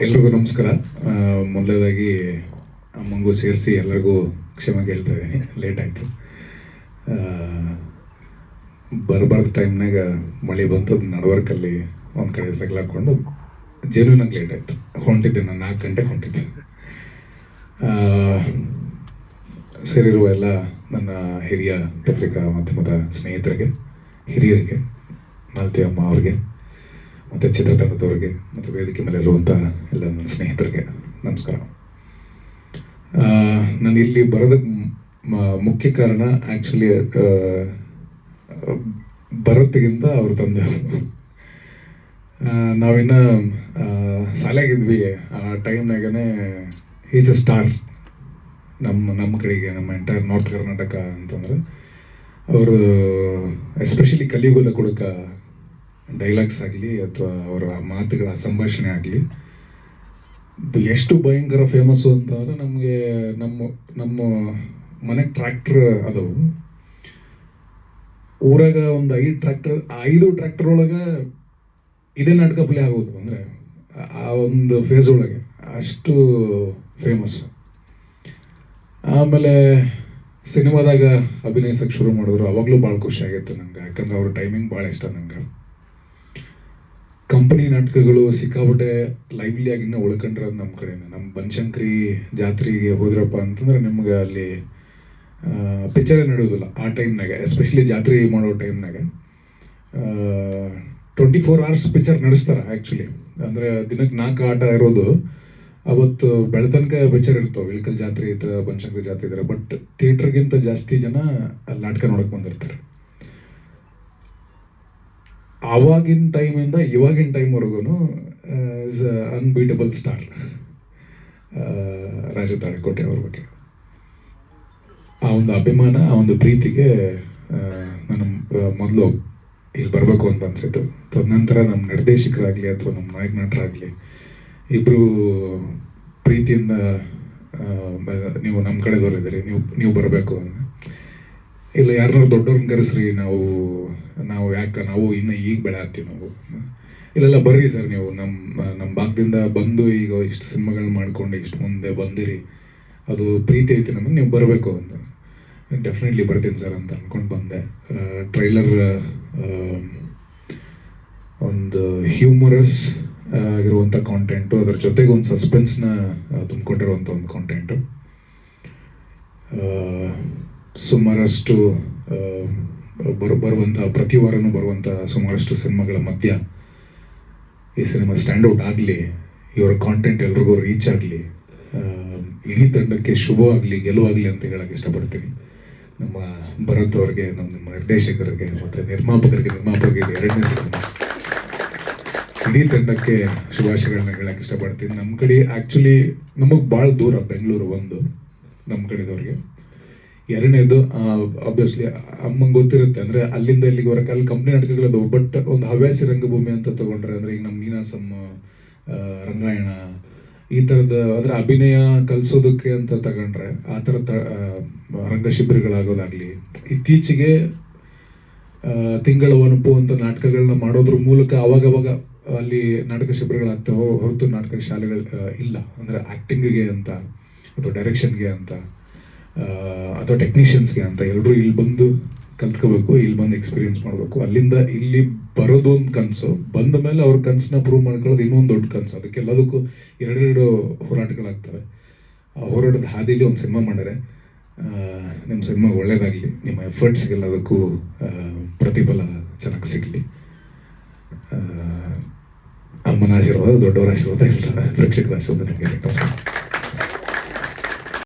ಎಲ್ರಿಗೂ ನಮಸ್ಕಾರ. ಮೊದಲನೇದಾಗಿ ಅಮ್ಮಂಗೂ ಸೇರಿಸಿ ಎಲ್ಲರಿಗೂ ಕ್ಷಮೆ ಕೇಳ್ತಾ ಇದ್ದೀನಿ, ಲೇಟ್ ಆಯಿತು. ಬರಬಾರ್ದು ಟೈಮ್ನಾಗ ಮಳೆ ಬಂತು, ನಡವರ್ಕಲ್ಲಿ ಒಂದು ಕಡೆ ತಗ್ಲಾಕೊಂಡು ಜೆನ್ಯೂನಾಗಿ ಲೇಟ್ ಆಯಿತು. ಹೊಂಟಿದ್ದೆ ನಾನು 4 ಗಂಟೆಗೆ ಹೊಂಟಿದ್ದೆ. ಸೇರಿರುವ ಎಲ್ಲ ನನ್ನ ಹಿರಿಯ ಪತ್ರಿಕಾ ಮಾಧ್ಯಮದ ಸ್ನೇಹಿತರಿಗೆ, ಹಿರಿಯರಿಗೆ, ಮಾಲತಿ ಅಮ್ಮ ಅವ್ರಿಗೆ, ಮತ್ತು ಚಿತ್ರತಂಡದವ್ರಿಗೆ, ಮತ್ತು ವೇದಿಕೆ ಮೇಲೆ ಇರುವಂಥ ಎಲ್ಲ ನನ್ನ ಸ್ನೇಹಿತರಿಗೆ ನಮಸ್ಕಾರ. ನಾನು ಇಲ್ಲಿ ಬರೋದಕ್ಕೆ ಮುಖ್ಯ ಕಾರಣ ಆ್ಯಕ್ಚುಲಿ ಭರತ್ಗಿಂತ ಅವ್ರ ತಂದೆ. ನಾವಿನ್ನು ಶಾಲೆಗಿದ್ವಿ ಆ ಟೈಮ್ನಾಗೇ ಈಸ್ ಎ ಸ್ಟಾರ್ ನಮ್ಮ ಕಡೆಗೆ, ನಮ್ಮ ಎಂಟೈರ್ ನಾರ್ತ್ ಕರ್ನಾಟಕ ಅಂತಂದ್ರೆ. ಅವರು ಎಸ್ಪೆಷಲಿ ಕಲಿಯುಗದ ಕೊಡುಕ ಡೈಲಾಗ್ಸ್ ಆಗಲಿ ಅಥವಾ ಅವರ ಮಾತುಗಳ ಸಂಭಾಷಣೆ ಆಗಲಿ ಎಷ್ಟು ಭಯಂಕರ ಫೇಮಸ್ಸು ಅಂತಂದ್ರೆ, ನಮಗೆ ನಮ್ಮ ಮನೆಗೆ ಟ್ರ್ಯಾಕ್ಟರ್ ಅದವು. ಊರಾಗ ಒಂದು 5 ಟ್ರ್ಯಾಕ್ಟರ್ ಒಳಗೆ ಇದೇ ನಾಟಕ ಪ್ಲೇ ಆಗೋದು ಅಂದರೆ ಆ ಒಂದು ಫೇಸ್ ಒಳಗೆ ಅಷ್ಟು ಫೇಮಸ್. ಆಮೇಲೆ ಸಿನಿಮಾದಾಗ ಅಭಿನಯಿಸಕ್ಕೆ ಶುರು ಮಾಡಿದ್ರು, ಅವಾಗಲೂ ಭಾಳ ಖುಷಿ ಆಗೈತೆ ನಂಗೆ, ಯಾಕಂದ್ರೆ ಅವ್ರ ಟೈಮಿಂಗ್ ಭಾಳ ಇಷ್ಟ ನಂಗೆ. ಕಂಪನಿ ನಾಟಕಗಳು ಸಿಕ್ಕಾಬಿಟ್ಟೆ ಲೈವ್ಲಿ ಆಗಿ ಇನ್ನೂ ಉಳ್ಕೊಂಡ್ರದು ನಮ್ಮ ಕಡೆನೇ. ನಮ್ಮ ಬನಶಂಕರಿ ಜಾತ್ರೆಗೆ ಹೋದ್ರಪ್ಪ ಅಂತಂದ್ರೆ ನಿಮ್ಗೆ ಅಲ್ಲಿ ಪಿಕ್ಚರೇ ನಡೆಯೋದಿಲ್ಲ ಆ ಟೈಮ್ನಾಗ, ಎಸ್ಪೆಷಲಿ ಜಾತ್ರೆ ಮಾಡೋ ಟೈಮ್ನಾಗ 24 hours ಪಿಕ್ಚರ್ ನಡೆಸ್ತಾರೆ ಆ್ಯಕ್ಚುಲಿ. ಅಂದರೆ ದಿನಕ್ಕೆ 4 ಆಟ ಇರೋದು, ಅವತ್ತು ಬೆಳತನಕ ಪಿಕ್ಚರ್ ಇರ್ತಾವೆ. ಇಳ್ಕಲ್ ಜಾತ್ರೆ ಇದ್ರೆ, ಬನಶಂಕರಿ ಜಾತ್ರೆ ಇದ್ರೆ, ಬಟ್ ಥಿಯೇಟ್ರಿಗಿಂತ ಜಾಸ್ತಿ ಜನ ಅಲ್ಲಿ ನಾಟಕ ನೋಡಕ್ಕೆ ಬಂದಿರ್ತಾರೆ. ಆವಾಗಿನ ಟೈಮಿಂದ ಇವಾಗಿನ ಟೈಮ್ವರೆಗೂ ಇಸ್ ಅನ್ಬೀಟಬಲ್ ಸ್ಟಾರ್ ರಾಜ ತಾಳಿಕೋಟೆ ಅವ್ರ ಬಗ್ಗೆ. ಆ ಒಂದು ಅಭಿಮಾನ, ಆ ಒಂದು ಪ್ರೀತಿಗೆ ನಾನು ಮೊದಲು ಇಲ್ಲಿ ಬರಬೇಕು ಅಂತ ಅನಿಸಿತ್ತು. ತದನಂತರ ನಮ್ಮ ನಿರ್ದೇಶಕರಾಗಲಿ ಅಥವಾ ನಮ್ಮ ನಾಯಕ ನಟರಾಗಲಿ ಇಬ್ಬರು ಪ್ರೀತಿಯಿಂದ ನೀವು ನಮ್ಮ ಕಡೆದವ್ರಿದ್ದೀರಿ, ನೀವು ಬರಬೇಕು. ಇಲ್ಲ ಯಾರನ್ನಾರು ದೊಡ್ಡವ್ರನ್ನ ಕರೆಸ್ರಿ, ನಾವು ಯಾಕೆ ನಾವು ಇನ್ನೂ ಈಗ ಬೆಳೆ ಹತ್ತೀವಿ ನಾವು. ಇಲ್ಲೆಲ್ಲ ಬರ್ರಿ ಸರ್, ನೀವು ನಮ್ಮ ಭಾಗದಿಂದ ಬಂದು ಈಗ ಇಷ್ಟು ಸಿನಿಮಾಗಳನ್ನ ಮಾಡ್ಕೊಂಡು ಇಷ್ಟು ಮುಂದೆ ಬಂದಿರಿ, ಅದು ಪ್ರೀತಿ ಐತಿ ನಮಗೆ, ನೀವು ಬರಬೇಕು ಅಂತ. ಡೆಫಿನೆಟ್ಲಿ ಬರ್ತೀನಿ ಸರ್ ಅಂತ ಅಂದ್ಕೊಂಡು ಬಂದೆ. ಟ್ರೈಲರ್ ಒಂದು ಹ್ಯೂಮರಸ್ ಆಗಿರುವಂಥ ಕಾಂಟೆಂಟು, ಅದ್ರ ಜೊತೆಗೆ ಒಂದು ಸಸ್ಪೆನ್ಸ್ನ ತುಂಬಿಕೊಂಡಿರುವಂಥ ಒಂದು ಕಾಂಟೆಂಟು. ಸುಮಾರಷ್ಟು ಬರುವಂಥ ಪ್ರತಿ ವಾರನೂ ಬರುವಂಥ ಸುಮಾರಷ್ಟು ಸಿನಿಮಾಗಳ ಮಧ್ಯ ಈ ಸಿನಿಮಾ ಸ್ಟ್ಯಾಂಡೌಟ್ ಆಗಲಿ, ಇವರ ಕಾಂಟೆಂಟ್ ಎಲ್ರಿಗೂ ರೀಚ್ ಆಗಲಿ, ಇಡೀ ತಂಡಕ್ಕೆ ಶುಭವಾಗಲಿ, ಗೆಲುವಾಗಲಿ ಅಂತ ಹೇಳಕ್ಕೆ ಇಷ್ಟಪಡ್ತೀನಿ. ನಮ್ಮ ಭರತ್ ಅವ್ರಿಗೆ, ನಮ್ಮ ನಿರ್ದೇಶಕರಿಗೆ ಮತ್ತು ನಿರ್ಮಾಪಕರಿಗೆ 2ನೇ ಸಿನಿಮಾ, ಇಡೀ ತಂಡಕ್ಕೆ ಶುಭಾಶಯಗಳನ್ನ ಹೇಳಕ್ಕೆ ಇಷ್ಟಪಡ್ತೀನಿ. ನಮ್ಮ ಕಡೆ ಆ್ಯಕ್ಚುಲಿ ನಮಗೆ ಭಾಳ ದೂರ ಬೆಂಗಳೂರು ಒಂದು, ನಮ್ಮ ಕಡೆದವ್ರಿಗೆ. 2ನೇದು ಆಬ್ವಿಯಸ್ಲಿ ಅಮ್ಮಂಗೆ ಗೊತ್ತಿರುತ್ತೆ, ಅಂದರೆ ಅಲ್ಲಿಂದ ಇಲ್ಲಿವರೆಗೆ ಅಲ್ಲಿ ಕಂಪ್ನಿ ನಾಟಕಗಳದವು. ಬಟ್ ಒಂದು ಹವ್ಯಾಸಿ ರಂಗಭೂಮಿ ಅಂತ ತೊಗೊಂಡ್ರೆ, ಅಂದರೆ ಈಗ ನಮ್ಮ ನೀನಾಸಂ, ರಂಗಾಯಣ, ಈ ಥರದ ಅಂದರೆ ಅಭಿನಯ ಕಲಿಸೋದಕ್ಕೆ ಅಂತ ತಗೊಂಡ್ರೆ ಆ ಥರ ರಂಗ ಶಿಬಿರಗಳಾಗೋದಾಗಲಿ, ಇತ್ತೀಚೆಗೆ ತಿಂಗಳ ಒನಪು ಅಂತ ನಾಟಕಗಳನ್ನ ಮಾಡೋದ್ರ ಮೂಲಕ ಅವಾಗವಾಗ ಅಲ್ಲಿ ನಾಟಕ ಶಿಬಿರಗಳಾಗ್ತವೆ ಹೊರತು ನಾಟಕ ಶಾಲೆಗಳು ಇಲ್ಲ. ಅಂದರೆ ಆ್ಯಕ್ಟಿಂಗಿಗೆ ಅಂತ ಅಥವಾ ಡೈರೆಕ್ಷನ್ಗೆ ಅಂತ ಅಥವಾ ಟೆಕ್ನಿಷಿಯನ್ಸ್ಗೆ ಅಂತ ಎಲ್ಲರೂ ಇಲ್ಲಿ ಬಂದು ಕಲ್ತ್ಕೋಬೇಕು, ಇಲ್ಲಿ ಬಂದು ಎಕ್ಸ್ಪೀರಿಯನ್ಸ್ ಮಾಡಬೇಕು. ಅಲ್ಲಿಂದ ಇಲ್ಲಿ ಬರೋದು ಒಂದು ಕನಸು, ಬಂದ ಮೇಲೆ ಅವ್ರ ಕನಸನ್ನ ಪ್ರೂವ್ ಮಾಡ್ಕೊಳ್ಳೋದು ಇನ್ನೊಂದು ದೊಡ್ಡ ಕನಸು. ಅದಕ್ಕೆಲ್ಲದಕ್ಕೂ 2 ಹೋರಾಟಗಳಾಗ್ತವೆ. ಆ ಹೋರಾಟದ ಹಾದಿಲಿ ಒಂದು ಸಿನಿಮಾ ಮಾಡಿದ್ರೆ, ನಿಮ್ಮ ಸಿನಿಮಾ ಒಳ್ಳೆಯದಾಗಲಿ, ನಿಮ್ಮ ಎಫರ್ಟ್ಸ್ಗೆಲ್ಲದಕ್ಕೂ ಪ್ರತಿಫಲ ಚೆನ್ನಾಗಿ ಸಿಗಲಿ. ಅಮ್ಮನ ಆಶೀರ್ವಾದ, ದೊಡ್ಡವರ ಆಶೀರ್ವಾದ, ಎಲ್ಲ ಪ್ರೇಕ್ಷಕರ ಆಶೀರ್ವಾದ ನನಗೆ. ನಮಸ್ಕಾರ.